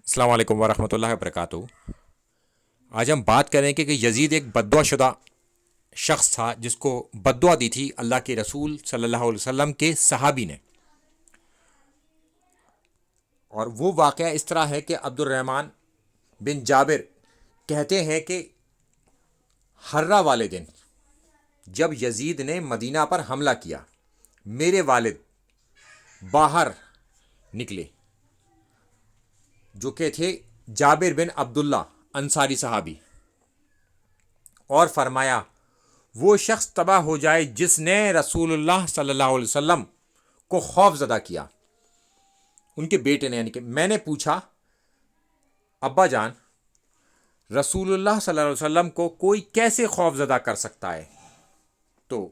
السلام علیکم ورحمۃ اللہ وبرکاتہ۔ آج ہم بات کریں کہ یزید ایک بددعا شدہ شخص تھا جس کو بددعا دی تھی اللہ کے رسول صلی اللہ علیہ وسلم کے صحابی نے۔ اور وہ واقعہ اس طرح ہے کہ عبد الرحمن بن جابر کہتے ہیں کہ حرہ والے دن جب یزید نے مدینہ پر حملہ کیا، میرے والد باہر نکلے جو کہ تھے جابر بن عبداللہ انصاری صحابی، اور فرمایا وہ شخص تباہ ہو جائے جس نے رسول اللہ صلی اللہ علیہ وسلم کو خوف زدہ کیا۔ ان کے بیٹے نے، یعنی کہ میں نے پوچھا ابا جان، رسول اللہ صلی اللہ علیہ وسلم کو کوئی کیسے خوف زدہ کر سکتا ہے؟ تو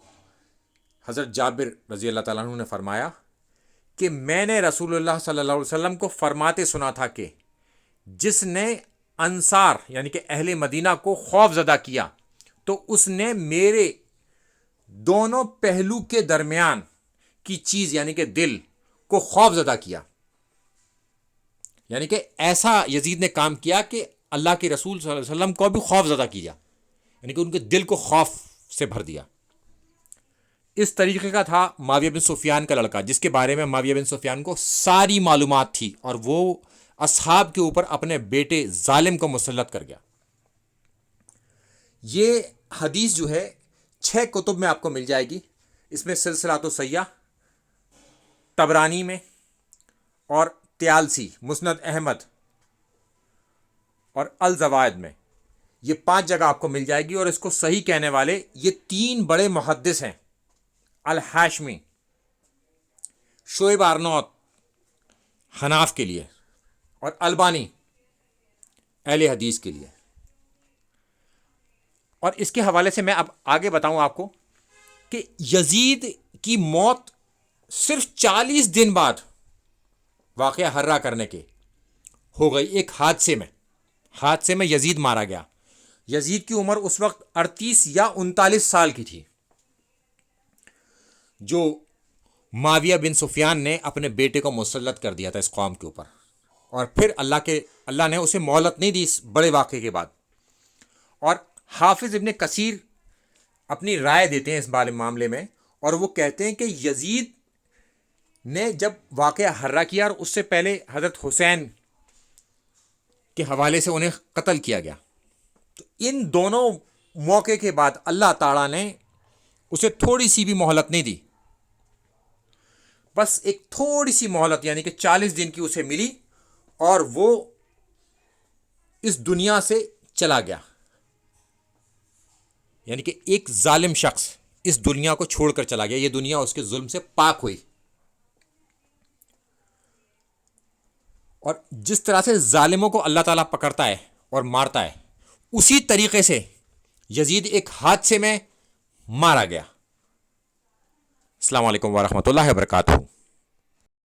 حضرت جابر رضی اللہ تعالیٰ عنہ نے فرمایا کہ میں نے رسول اللہ صلی اللہ علیہ وسلم کو فرماتے سنا تھا کہ جس نے انصار یعنی کہ اہل مدینہ کو خوف زدہ کیا تو اس نے میرے دونوں پہلو کے درمیان کی چیز یعنی کہ دل کو خوف زدہ کیا۔ یعنی کہ ایسا یزید نے کام کیا کہ اللہ کے رسول صلی اللہ علیہ وسلم کو بھی خوف زدہ کیا، یعنی کہ ان کے دل کو خوف سے بھر دیا۔ اس طریقے کا تھا معاویہ بن سفیان کا لڑکا، جس کے بارے میں معاویہ بن سفیان کو ساری معلومات تھی، اور وہ اصحاب کے اوپر اپنے بیٹے ظالم کو مسلط کر گیا۔ یہ حدیث جو ہے 6 کتب میں آپ کو مل جائے گی۔ اس میں سلسلۃ الصحیحہ، طبرانی میں، اور طیالسی، مسند احمد اور الزوائد میں، یہ 5 جگہ آپ کو مل جائے گی۔ اور اس کو صحیح کہنے والے یہ 3 بڑے محدث ہیں، الحاشمی، شعیب آرنوت حناف کے لیے، اور البانی اہل حدیث کے لیے۔ اور اس کے حوالے سے میں اب آگے بتاؤں آپ کو کہ یزید کی موت صرف 40 دن بعد واقعہ حرہ کرنے کے ہو گئی، ایک حادثے میں یزید مارا گیا۔ یزید کی عمر اس وقت 38 یا 39 سال کی تھی، جو معاویہ بن سفیان نے اپنے بیٹے کو مسلط کر دیا تھا اس قوم کے اوپر، اور پھر اللہ نے اسے مہلت نہیں دی اس بڑے واقعے کے بعد۔ اور حافظ ابن کثیر اپنی رائے دیتے ہیں اس بارے معاملے میں، اور وہ کہتے ہیں کہ یزید نے جب واقعہ حرہ کیا اور اس سے پہلے حضرت حسین کے حوالے سے انہیں قتل کیا گیا، تو ان دونوں موقع کے بعد اللہ تعالیٰ نے اسے تھوڑی سی بھی مہلت نہیں دی، بس ایک تھوڑی سی مہلت یعنی کہ 40 دن کی اسے ملی، اور وہ اس دنیا سے چلا گیا۔ یعنی کہ ایک ظالم شخص اس دنیا کو چھوڑ کر چلا گیا، یہ دنیا اس کے ظلم سے پاک ہوئی۔ اور جس طرح سے ظالموں کو اللہ تعالیٰ پکڑتا ہے اور مارتا ہے، اسی طریقے سے یزید ایک حادثے میں مارا گیا۔ السلام علیکم ورحمۃ اللہ وبرکاتہ۔